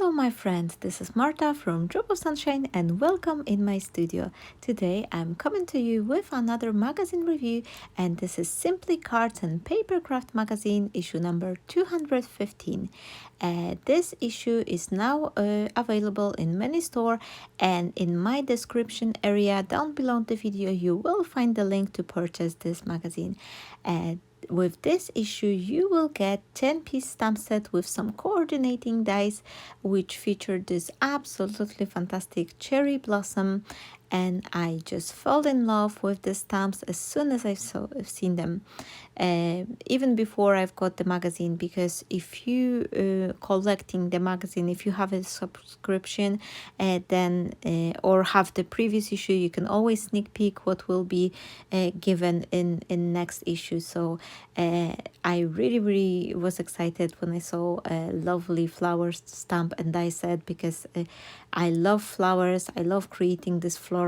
Hello my friends, this is Marta from Drop of Sunshine and welcome in my studio. Today I'm coming to you with another magazine review, and this is Simply Cards and Papercraft magazine issue number 215. This issue is now available in many stores, and in my description area down below the video you will find the link to purchase this magazine. With this issue, you will get 10-piece stamp set with some coordinating dies, which feature this absolutely fantastic cherry blossom. And I just fell in love with the stamps as soon as I've seen them, even before I've got the magazine. Because if you collecting the magazine, if you have a subscription, then or have the previous issue, you can always sneak peek what will be given in next issue. So I really was excited when I saw a lovely flowers stamp and die set, because I love flowers. I love creating this floral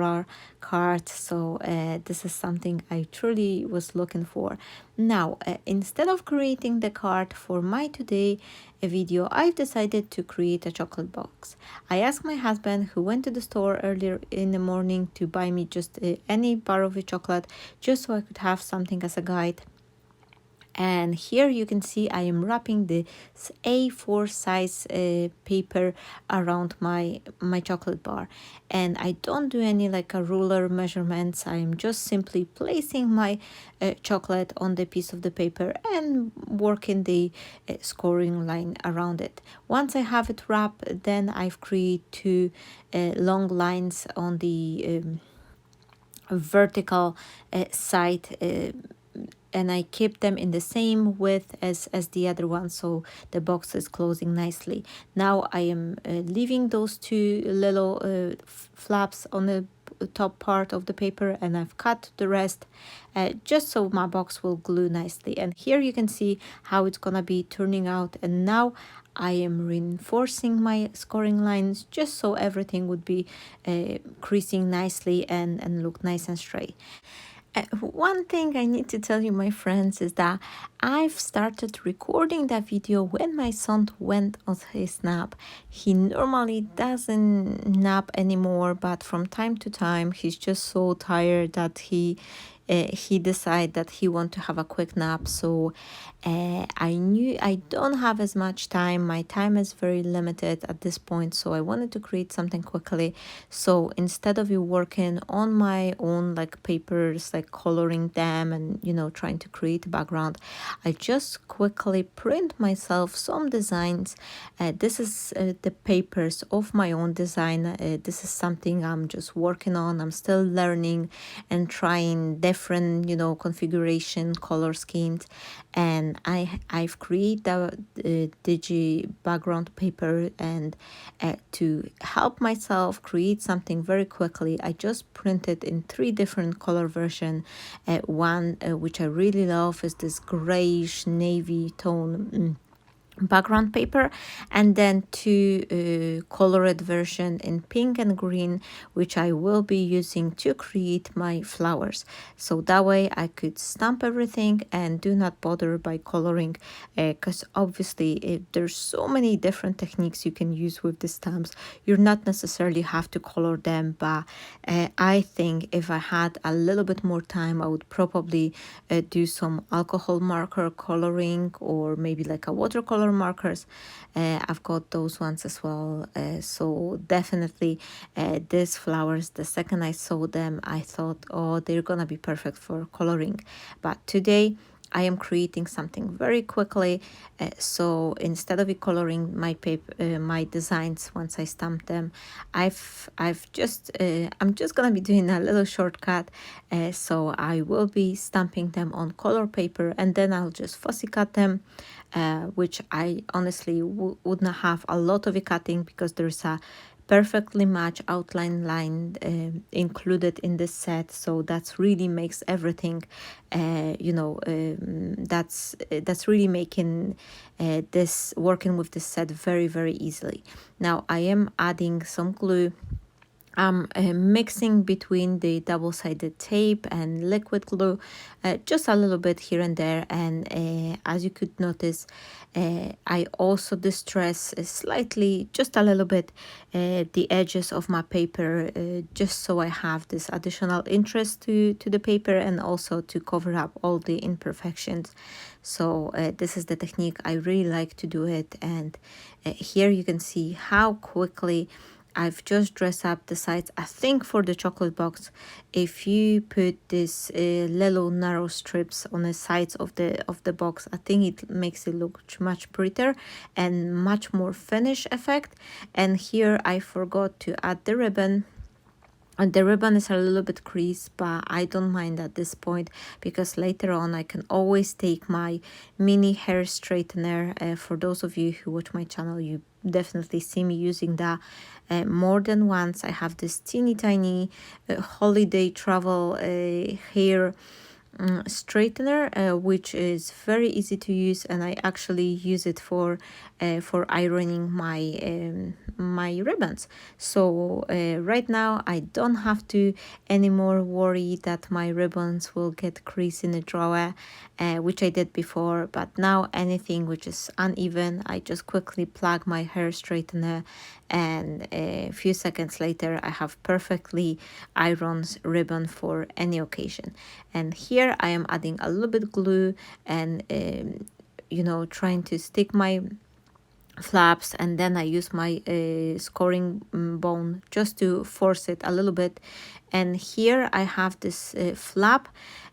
card. So this is something I truly was looking for. Now, instead of creating the card for my today video, I've decided to create a chocolate box. I asked my husband, who went to the store earlier in the morning, to buy me just any bar of a chocolate, just so I could have something as a guide. And here you can see I am wrapping the A4 size paper around my chocolate bar, and I don't do any like a ruler measurements. I'm just simply placing my chocolate on the piece of the paper and working the scoring line around it. Once I have it wrapped, then I've created two long lines on the vertical side, and I keep them in the same width as the other one, so the box is closing nicely. Now I am leaving those two little flaps on the top part of the paper, and I've cut the rest just so my box will glue nicely. And here you can see how it's gonna be turning out. And now I am reinforcing my scoring lines just so everything would be creasing nicely and look nice and straight. One thing I need to tell you, my friends, is that I've started recording that video when my son went on his nap. He normally doesn't nap anymore, but from time to time he's just so tired that he decided that he want to have a quick nap. So I knew I don't have as much time. My time is very limited at this point, so I wanted to create something quickly. So instead of you working on my own like papers, like coloring them and trying to create a background, I just quickly print myself some designs. This is the papers of my own design. This is something I'm just working on. I'm still learning and trying different configuration, color schemes, and I've created a digi background paper, and to help myself create something very quickly, I just printed in 3 different color version. One which I really love is this grayish navy tone background paper, and then 2 colored version in pink and green, which I will be using to create my flowers. So that way I could stamp everything and do not bother by coloring, because obviously there's so many different techniques you can use with the stamps. You're not necessarily have to color them, but I think if I had a little bit more time, I would probably do some alcohol marker coloring, or maybe like a watercolor markers. I've got those ones as well. So definitely these flowers, the second I saw them, I thought, oh, they're gonna be perfect for coloring. But today I am creating something very quickly. So instead of coloring my paper, my designs, once I stamp them, I'm just gonna be doing a little shortcut. So I will be stamping them on color paper, and then I'll just fussy cut them, which I honestly would not have a lot of cutting, because there's a perfectly matched outline line included in this set. So that's really makes everything that's really making this working with this set very easily. Now I am adding some glue I'm mixing between the double-sided tape and liquid glue, just a little bit here and there. And as you could notice, I also distress slightly, just a little bit, the edges of my paper, just so I have this additional interest to the paper, and also to cover up all the imperfections. So this is the technique I really like to do it. And here you can see how quickly I've just dressed up the sides. I think for the chocolate box, if you put this little narrow strips on the sides of the box, I think it makes it look much prettier and much more finish effect. And here I forgot to add the ribbon. And the ribbon is a little bit creased, but I don't mind at this point, because later on I can always take my mini hair straightener. For those of you who watch my channel, you definitely see me using that more than once. I have this teeny tiny holiday travel hair straightener, which is very easy to use, and I actually use it for ironing my ribbons. So right now I don't have to anymore worry that my ribbons will get crease in the drawer, which I did before. But now anything which is uneven, I just quickly plug my hair straightener, and a few seconds later I have perfectly ironed ribbon for any occasion. And here I am adding a little bit glue, and trying to stick my flaps, and then I use my scoring bone just to force it a little bit. And here I have this flap.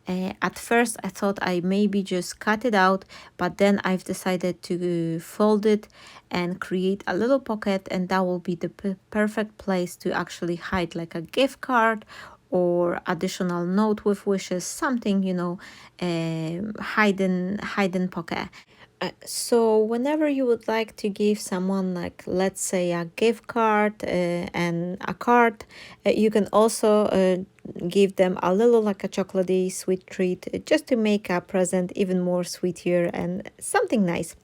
At first I thought I maybe just cut it out, but then I've decided to fold it and create a little pocket, and that will be the perfect place to actually hide like a gift card or additional note with wishes, something, hidden pocket. So whenever you would like to give someone, like, let's say, a gift card and a card, you can also give them a little, like, a chocolatey sweet treat, just to make a present even more sweeter and something nice.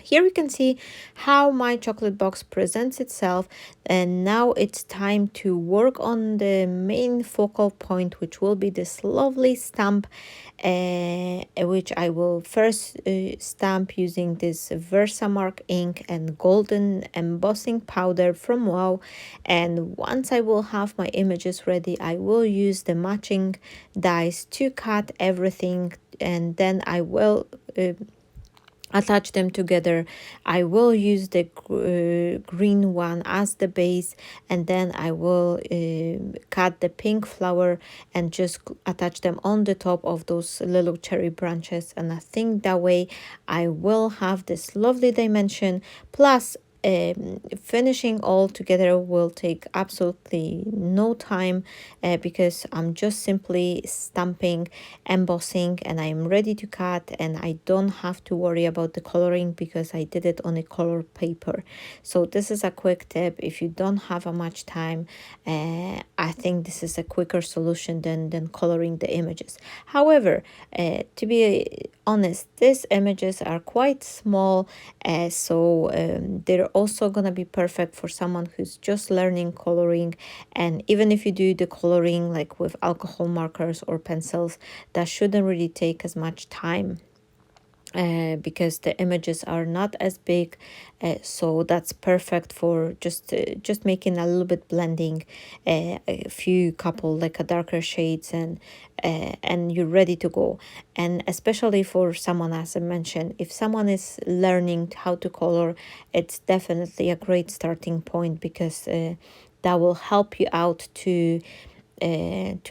Here we can see how my chocolate box presents itself, and now it's time to work on the main focal point, which will be this lovely stamp, which I will first stamp using this Versamark ink and golden embossing powder from Wow. And once I will have my images ready, I will use the matching dies to cut everything, and then I will attach them together. I will use the green one as the base, and then I will cut the pink flower and just attach them on the top of those little cherry branches. And I think that way I will have this lovely dimension, plus finishing all together will take absolutely no time, because I'm just simply stamping, embossing, and I'm ready to cut, and I don't have to worry about the coloring because I did it on a color paper. So this is a quick tip if you don't have much time. I think this is a quicker solution than coloring the images. However, to be honest, these images are quite small, so they're also gonna be perfect for someone who's just learning coloring. And even if you do the coloring like with alcohol markers or pencils, that shouldn't really take as much time. Because the images are not as big, so that's perfect for just making a little bit blending, a few couple like a darker shades, and you're ready to go. And especially for someone, as I mentioned, if someone is learning how to color, it's definitely a great starting point, because that will help you out to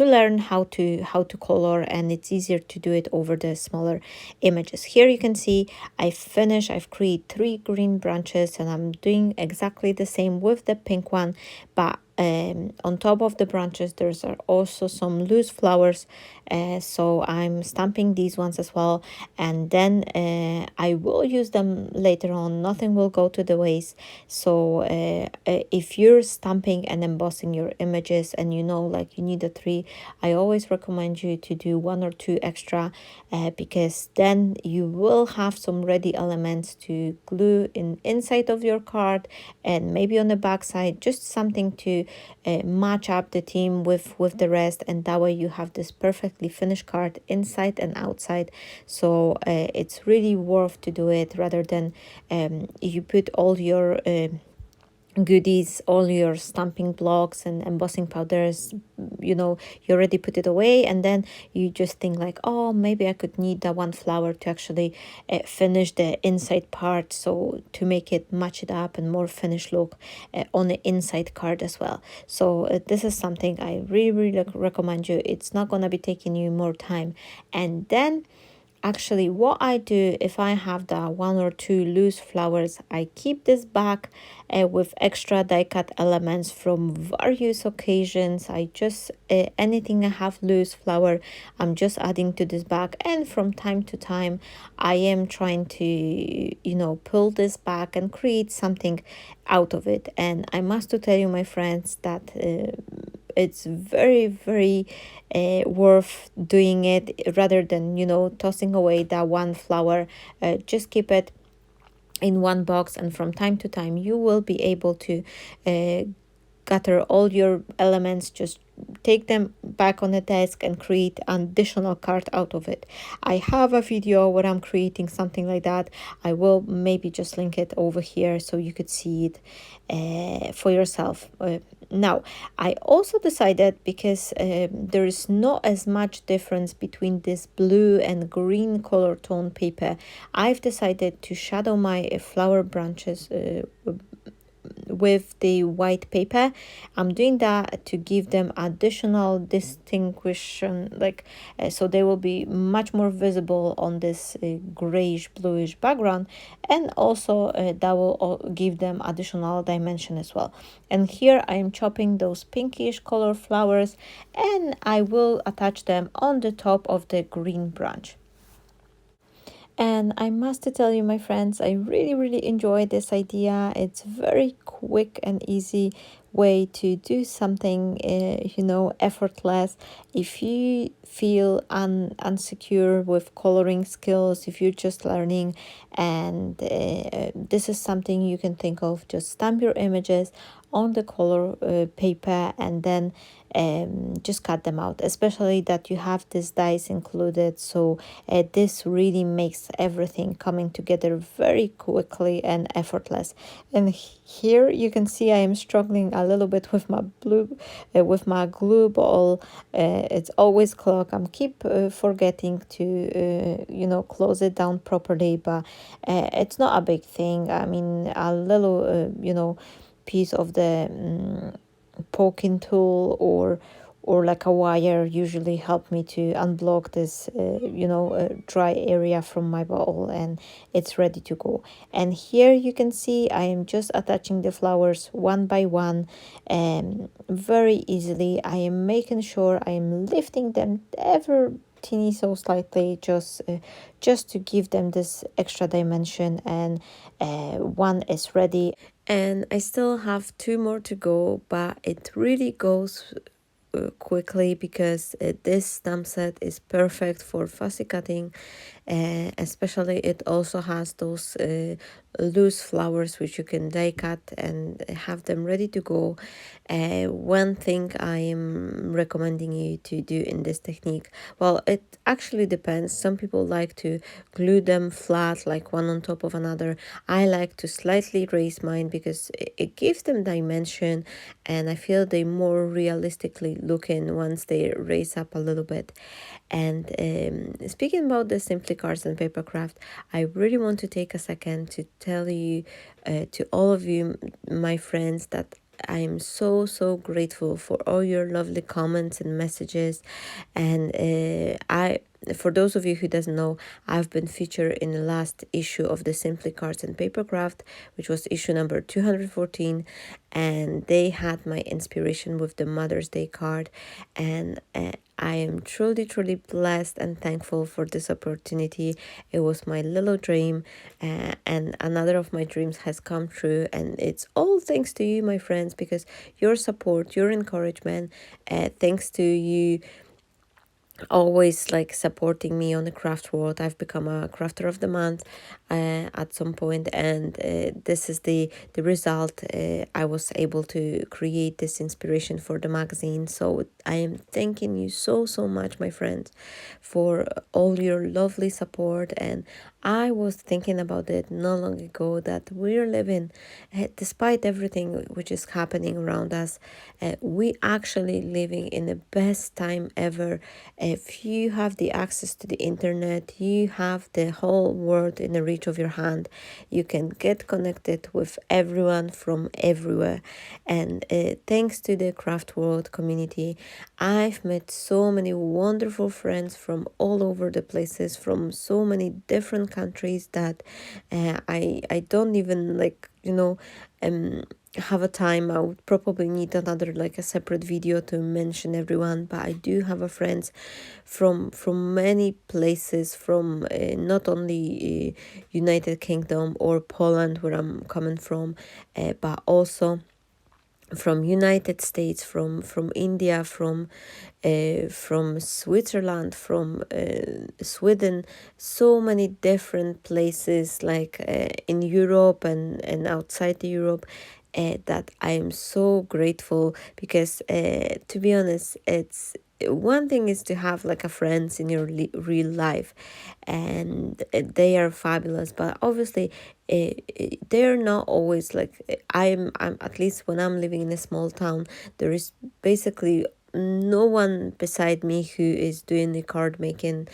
learn how to color, and it's easier to do it over the smaller images. Here you can see I've created 3 green branches, and I'm doing exactly the same with the pink one, but on top of the branches there's also some loose flowers, so I'm stamping these ones as well, and then I will use them later on. Nothing will go to the waste. So if you're stamping and embossing your images, and like you need a 3, I always recommend you to do 1 or 2 extra, because then you will have some ready elements to glue inside of your card, and maybe on the back side, just something to to match up the theme with the rest, and that way you have this perfectly finished card inside and outside. So it's really worth to do it, rather than you put all your goodies, all your stamping blocks and embossing powders, you already put it away, and then you just think like, oh, maybe I could need that one flower to actually finish the inside part, so to make it match it up and more finished look on the inside card as well. So this is something I really recommend you. It's not gonna be taking you more time. And then actually, what I do, if I have the one or two loose flowers, I keep this back with extra die cut elements from various occasions. I just anything I have loose flower, I'm just adding to this bag, and from time to time I am trying to pull this back and create something out of it. And I must to tell you, my friends, that it's very worth doing it, rather than tossing away that one flower. Just keep it in one box, and from time to time you will be able to gather all your elements, just take them back on the desk and create an additional card out of it. I have a video where I'm creating something like that. I will maybe just link it over here so you could see it for yourself. Now, I also decided, because there is not as much difference between this blue and green color tone paper, I've decided to shadow my flower branches with the white paper. I'm doing that to give them additional distinction, like so they will be much more visible on this grayish bluish background, and also that will give them additional dimension as well. And here I am chopping those pinkish color flowers, and I will attach them on the top of the green branch. And I must tell you, my friends, I really enjoy this idea. It's very quick and easy way to do something, effortless. If you feel unsecure with coloring skills, if you're just learning, and this is something you can think of, just stamp your images on the color paper, and then just cut them out, especially that you have this dies included. So this really makes everything coming together very quickly and effortless. And here you can see I am struggling a little bit with my with my glue ball. It's always clogged. I'm keep forgetting to close it down properly, but it's not a big thing. I mean, a little piece of the poking tool or like a wire usually help me to unblock this dry area from my bottle, and it's ready to go. And here you can see I am just attaching the flowers one by one, and very easily I am making sure I am lifting them ever teeny so slightly, just to give them this extra dimension. And one is ready, and I still have two more to go, but it really goes quickly, because this stamp set is perfect for fussy cutting. Especially it also has those loose flowers which you can die cut and have them ready to go. One thing I am recommending you to do in this technique, well, it actually depends. Some people like to glue them flat, like one on top of another. I like to slightly raise mine because it gives them dimension, and I feel they more realistically looking once they raise up a little bit. And speaking about the Simply Cards and Papercraft, I really want to take a second to tell you, to all of you, my friends, that I'm so grateful for all your lovely comments and messages. And for those of you who doesn't know, I've been featured in the last issue of the Simply Cards and Papercraft, which was issue number 214, and they had my inspiration with the Mother's Day card. And I am truly blessed and thankful for this opportunity. It was my little dream, and another of my dreams has come true, and it's all thanks to you, my friends, because your support, your encouragement, thanks to you always like supporting me on the craft world. I've become a crafter of the month at some point, and this is the result. I was able to create this inspiration for the magazine. So I am thanking you so much, my friends, for all your lovely support. And I was thinking about it not long ago that we're living, despite everything which is happening around us, we actually living in the best time ever. If you have the access to the internet, you have the whole world in the reach of your hand. You can get connected with everyone from everywhere. And thanks to the craft world community, I've met so many wonderful friends from all over the places, from so many different countries that I don't even like, have a time. I would probably need another like a separate video to mention everyone, but I do have a friends from many places, from not only United Kingdom or Poland where I'm coming from, but also from United States, from India, from Switzerland, from Sweden, so many different places like in Europe and outside the Europe. That I am so grateful because to be honest, it's one thing is to have like a friends in your real life, and they are fabulous, but obviously they're not always like I'm at least when I'm living in a small town, there is basically no one beside me who is doing the card making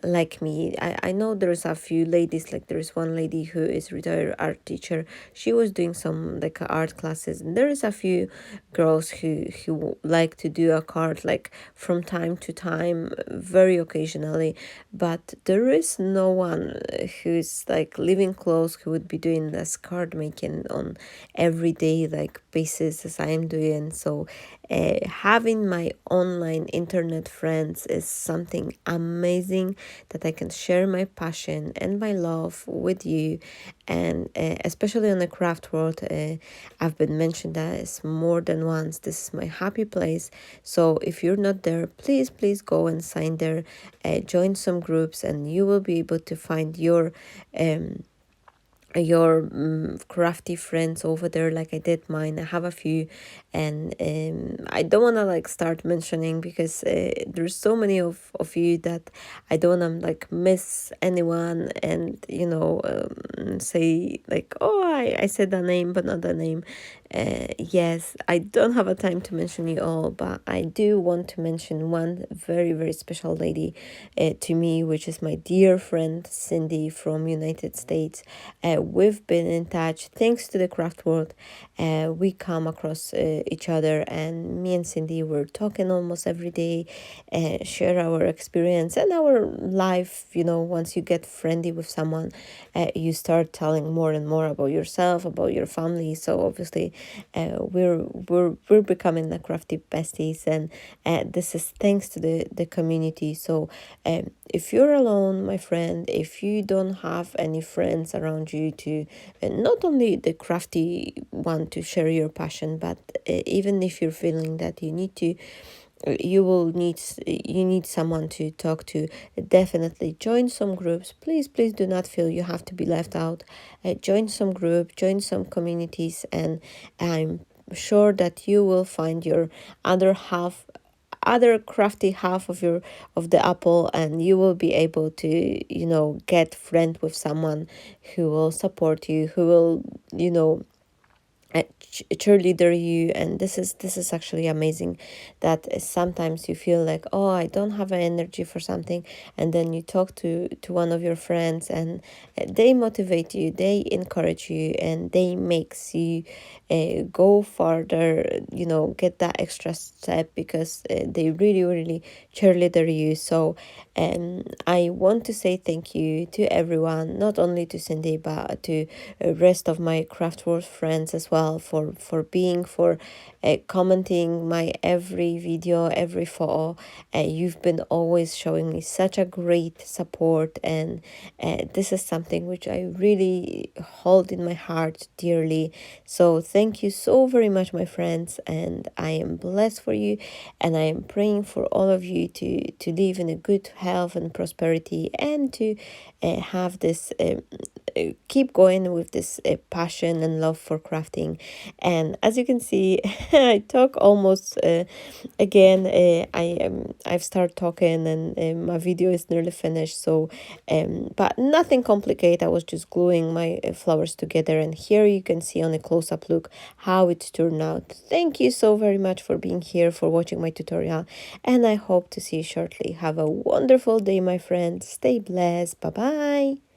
like me. I know there's a few ladies, like there's one lady who is retired art teacher. She was doing some like art classes, and there is a few girls who like to do a card like from time to time, very occasionally, but there is no one who's like living close who would be doing this card making on everyday like basis as I am doing. So having my online internet friends is something amazing that I can share my passion and my love with you. And especially on the craft world, I've been mentioned that it's more than once. This is my happy place. So if you're not there, please go and sign there, join some groups, and you will be able to find your crafty friends over there like I did mine. I have a few, and I don't want to like start mentioning because there's so many of you that I don't want to like miss anyone, and say like, oh, I said the name but not the name. Yes, I don't have a time to mention you all, but I do want to mention one very special lady to me, which is my dear friend Cindy from United States. We've been in touch thanks to the craft world. We come across each other, and me and Cindy were talking almost every day, share our experience and our life. Once you get friendly with someone, you start telling more and more about yourself, about your family. So obviously we're becoming the crafty besties, and this is thanks to the community. So if you're alone, my friend, if you don't have any friends around you to not only the crafty one to share your passion, but even if you're feeling that you need someone to talk to, definitely join some groups. Please do not feel you have to be left out. Join some group, join some communities, and I'm sure that you will find your other crafty half of the apple, and you will be able to get friend with someone who will support you, who will cheerleader you. And this is actually amazing that sometimes you feel like, oh, I don't have energy for something, and then you talk to one of your friends, and they motivate you, they encourage you, and they makes you go further, get that extra step, because they really cheerleader you. So I want to say thank you to everyone, not only to Cindy but to rest of my craft world friends as well. well for commenting my every video, every photo. You've been always showing me such a great support, and this is something which I really hold in my heart dearly. So thank you so very much, my friends, and I am blessed for you, and I am praying for all of you to live in a good health and prosperity, and to have this keep going with this passion and love for crafting. And as you can see, I talk almost again. I've started talking, and my video is nearly finished. So but nothing complicated. I was just gluing my flowers together, and here you can see on a close-up look how it's turned out. Thank you so very much for being here, for watching my tutorial, and I hope to see you shortly. Have a wonderful day, my friends. Stay blessed. Bye bye.